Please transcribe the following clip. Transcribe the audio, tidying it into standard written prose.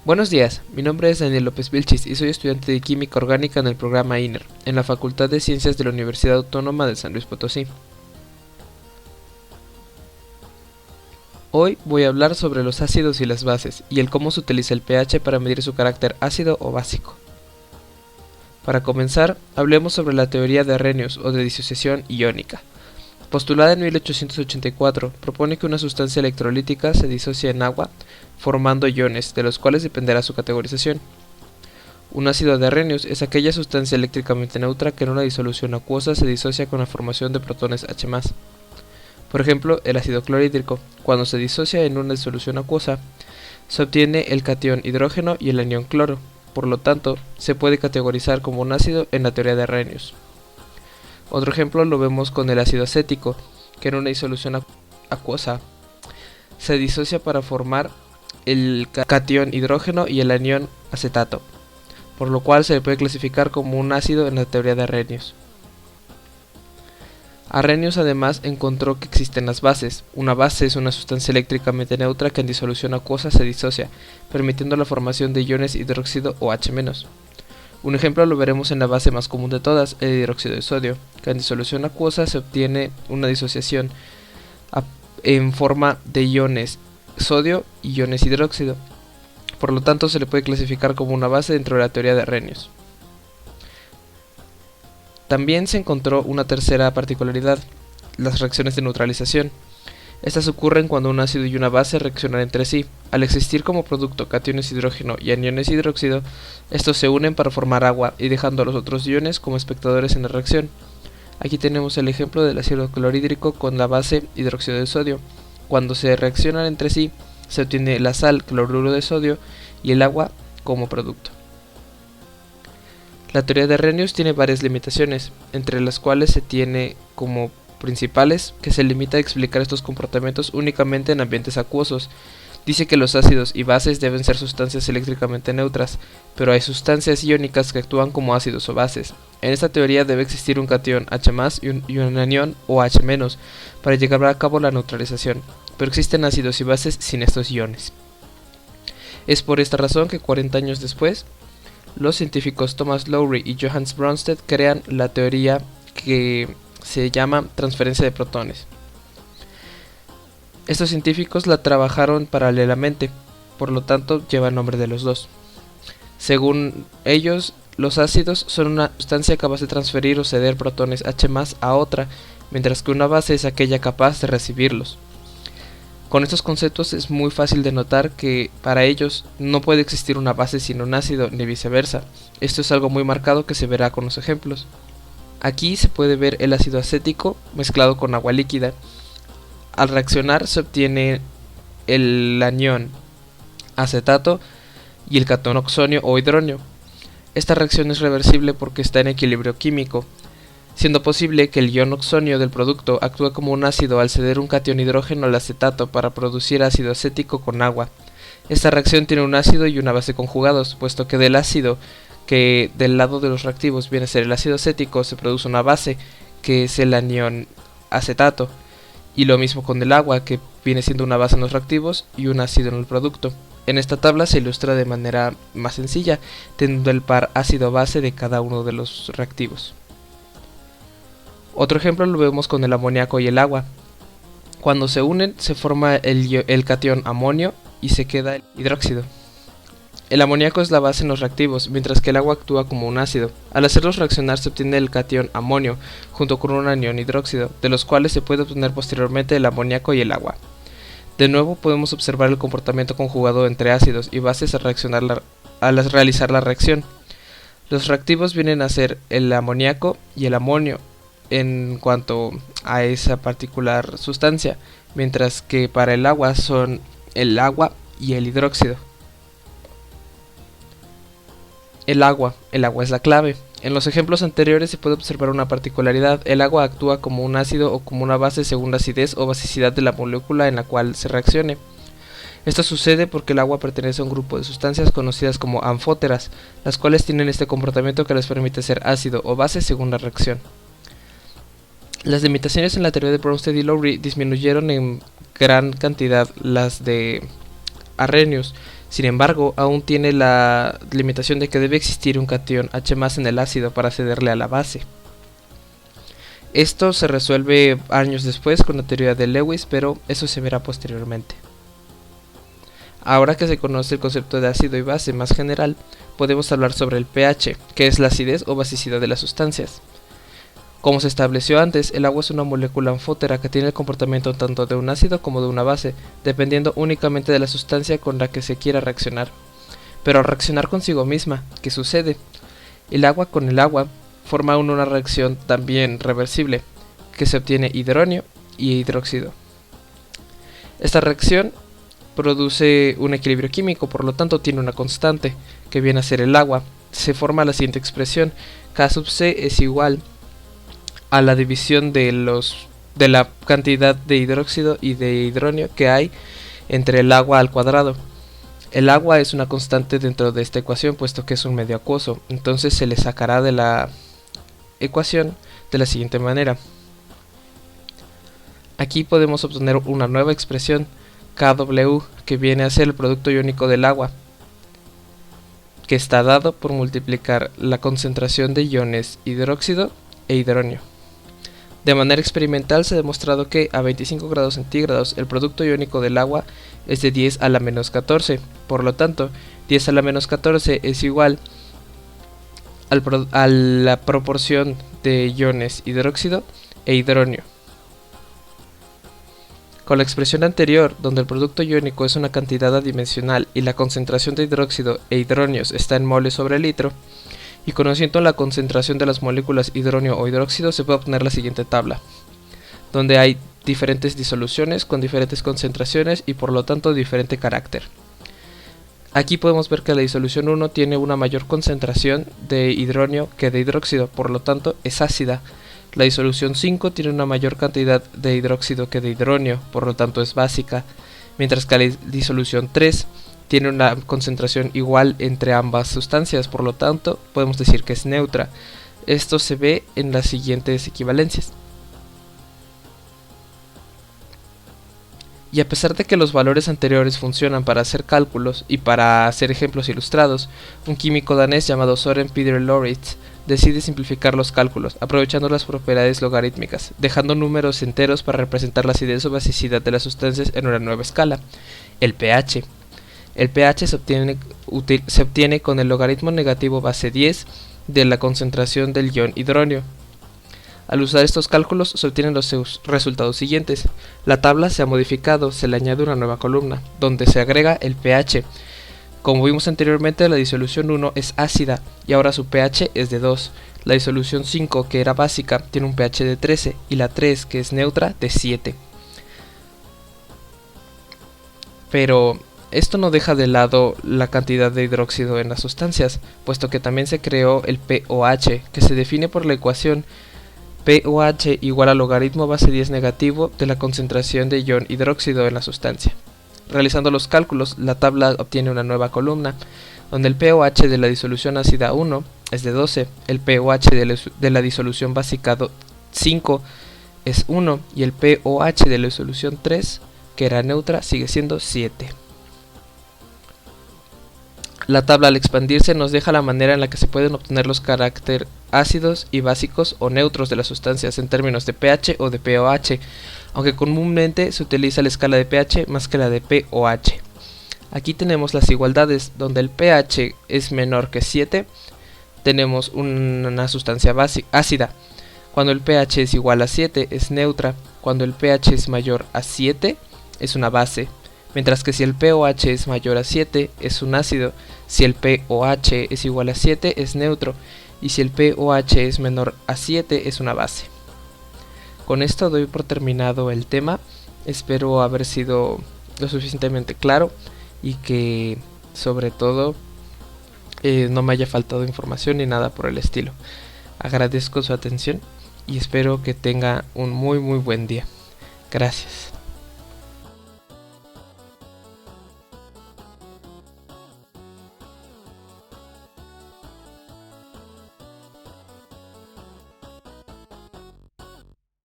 Buenos días, mi nombre es Daniel López Vilchis y soy estudiante de Química Orgánica en el programa INER, en la Facultad de Ciencias de la Universidad Autónoma de San Luis Potosí. Hoy voy a hablar sobre los ácidos y las bases, y el cómo se utiliza el pH para medir su carácter ácido o básico. Para comenzar, hablemos sobre la teoría de Arrhenius o de disociación iónica. Postulada en 1884, propone que una sustancia electrolítica se disocia en agua, formando iones, de los cuales dependerá su categorización. Un ácido de Arrhenius es aquella sustancia eléctricamente neutra que en una disolución acuosa se disocia con la formación de protones H+. Por ejemplo, el ácido clorhídrico, cuando se disocia en una disolución acuosa, se obtiene el catión hidrógeno y el anión cloro, por lo tanto, se puede categorizar como un ácido en la teoría de Arrhenius. Otro ejemplo lo vemos con el ácido acético, que en una disolución acuosa se disocia para formar el catión hidrógeno y el anión acetato, por lo cual se le puede clasificar como un ácido en la teoría de Arrhenius. Arrhenius además encontró que existen las bases. Una base es una sustancia eléctricamente neutra que en disolución acuosa se disocia, permitiendo la formación de iones hidróxido o H-. Un ejemplo lo veremos en la base más común de todas, el hidróxido de sodio, que en disolución acuosa se obtiene una disociación en forma de iones sodio y iones hidróxido. Por lo tanto, se le puede clasificar como una base dentro de la teoría de Arrhenius. También se encontró una tercera particularidad, las reacciones de neutralización. Estas ocurren cuando un ácido y una base reaccionan entre sí. Al existir como producto cationes hidrógeno y aniones hidróxido, estos se unen para formar agua y dejando a los otros iones como espectadores en la reacción. Aquí tenemos el ejemplo del ácido clorhídrico con la base hidróxido de sodio. Cuando se reaccionan entre sí, se obtiene la sal cloruro de sodio y el agua como producto. La teoría de Arrhenius tiene varias limitaciones, entre las cuales se tiene como principales que se limita a explicar estos comportamientos únicamente en ambientes acuosos. Dice que los ácidos y bases deben ser sustancias eléctricamente neutras, pero hay sustancias iónicas que actúan como ácidos o bases. En esta teoría debe existir un catión H+ y un anión o H- para llevar a cabo la neutralización, pero existen ácidos y bases sin estos iones. Es por esta razón que 40 años después, los científicos Thomas Lowry y Johannes Brønsted crean la teoría que se llama transferencia de protones. Estos científicos la trabajaron paralelamente, por lo tanto lleva el nombre de los dos. Según ellos, los ácidos son una sustancia capaz de transferir o ceder protones H+ a otra, mientras que una base es aquella capaz de recibirlos. Con estos conceptos es muy fácil de notar que para ellos no puede existir una base sin un ácido ni viceversa. Esto es algo muy marcado que se verá con los ejemplos. Aquí se puede ver el ácido acético mezclado con agua líquida. Al reaccionar se obtiene el anión acetato y el catón oxonio o hidronio. Esta reacción es reversible porque está en equilibrio químico, siendo posible que el ion oxonio del producto actúe como un ácido al ceder un catión hidrógeno al acetato para producir ácido acético con agua. Esta reacción tiene un ácido y una base conjugados, puesto que del ácido que del lado de los reactivos viene a ser el ácido acético, se produce una base que es el anión acetato, y lo mismo con el agua, que viene siendo una base en los reactivos y un ácido en el producto. En esta tabla se ilustra de manera más sencilla, teniendo el par ácido-base de cada uno de los reactivos. Otro ejemplo lo vemos con el amoníaco y el agua. Cuando se unen se forma el catión amonio y se queda el hidróxido. El amoníaco es la base en los reactivos, mientras que el agua actúa como un ácido. Al hacerlos reaccionar se obtiene el catión amonio, junto con un anión hidróxido, de los cuales se puede obtener posteriormente el amoníaco y el agua. De nuevo podemos observar el comportamiento conjugado entre ácidos y bases al realizar la reacción. Los reactivos vienen a ser el amoníaco y el amonio en cuanto a esa particular sustancia, mientras que para el agua son el agua y el hidróxido. El agua es la clave. En los ejemplos anteriores se puede observar una particularidad: el agua actúa como un ácido o como una base según la acidez o basicidad de la molécula en la cual se reaccione. Esto sucede porque el agua pertenece a un grupo de sustancias conocidas como anfóteras, las cuales tienen este comportamiento que les permite ser ácido o base según la reacción. Las limitaciones en la teoría de Brønsted y Lowry disminuyeron en gran cantidad las de Arrhenius, Sin embargo, aún tiene la limitación de que debe existir un catión H+ en el ácido para cederle a la base. Esto se resuelve años después con la teoría de Lewis, pero eso se verá posteriormente. Ahora que se conoce el concepto de ácido y base más general, podemos hablar sobre el pH, que es la acidez o basicidad de las sustancias. Como se estableció antes, el agua es una molécula anfótera que tiene el comportamiento tanto de un ácido como de una base, dependiendo únicamente de la sustancia con la que se quiera reaccionar. Pero al reaccionar consigo misma, ¿qué sucede? El agua con el agua forma una reacción también reversible, que se obtiene hidronio y hidróxido. Esta reacción produce un equilibrio químico, por lo tanto tiene una constante, que viene a ser el agua. Se forma la siguiente expresión: K sub C es igual a la división de la cantidad de hidróxido y de hidronio que hay entre el agua al cuadrado. El agua es una constante dentro de esta ecuación, puesto que es un medio acuoso, entonces se le sacará de la ecuación de la siguiente manera. Aquí podemos obtener una nueva expresión, Kw, que viene a ser el producto iónico del agua, que está dado por multiplicar la concentración de iones hidróxido e hidronio. De manera experimental se ha demostrado que a 25 grados centígrados el producto iónico del agua es de 10 a la menos 14, por lo tanto 10 a la menos 14 es igual a la proporción de iones hidróxido e hidronio. Con la expresión anterior, donde el producto iónico es una cantidad adimensional y la concentración de hidróxido e hidronios está en moles sobre litro, y conociendo la concentración de las moléculas hidronio o hidróxido, se puede obtener la siguiente tabla, donde hay diferentes disoluciones con diferentes concentraciones y por lo tanto diferente carácter. Aquí podemos ver que la disolución 1 tiene una mayor concentración de hidronio que de hidróxido, por lo tanto es ácida. La disolución 5 tiene una mayor cantidad de hidróxido que de hidronio, por lo tanto es básica, mientras que la disolución 3 tiene una concentración igual entre ambas sustancias, por lo tanto podemos decir que es neutra. Esto se ve en las siguientes equivalencias. Y a pesar de que los valores anteriores funcionan para hacer cálculos y para hacer ejemplos ilustrados, un químico danés llamado Søren Peter Lauritz decide simplificar los cálculos, aprovechando las propiedades logarítmicas, dejando números enteros para representar la acidez o basicidad de las sustancias en una nueva escala, el pH. El pH se obtiene con el logaritmo negativo base 10 de la concentración del ion hidronio. Al usar estos cálculos se obtienen los resultados siguientes. La tabla se ha modificado, se le añade una nueva columna, donde se agrega el pH. Como vimos anteriormente, la disolución 1 es ácida y ahora su pH es de 2. La disolución 5, que era básica, tiene un pH de 13 y la 3, que es neutra, de 7. Pero esto no deja de lado la cantidad de hidróxido en las sustancias, puesto que también se creó el pOH, que se define por la ecuación pOH igual al logaritmo base 10 negativo de la concentración de ion hidróxido en la sustancia. Realizando los cálculos, la tabla obtiene una nueva columna, donde el pOH de la disolución ácida 1 es de 12, el pOH de la disolución básica 5 es 1 y el pOH de la disolución 3, que era neutra, sigue siendo 7. La tabla al expandirse nos deja la manera en la que se pueden obtener los caracteres ácidos y básicos o neutros de las sustancias en términos de pH o de pOH, aunque comúnmente se utiliza la escala de pH más que la de pOH. Aquí tenemos las igualdades, donde el pH es menor que 7, tenemos una sustancia ácida. Cuando el pH es igual a 7 es neutra, cuando el pH es mayor a 7 es una base. Mientras que si el pOH es mayor a 7 es un ácido, si el pOH es igual a 7 es neutro y si el pOH es menor a 7 es una base. Con esto doy por terminado el tema, espero haber sido lo suficientemente claro y que sobre todo no me haya faltado información ni nada por el estilo. Agradezco su atención y espero que tenga un muy buen día. Gracias.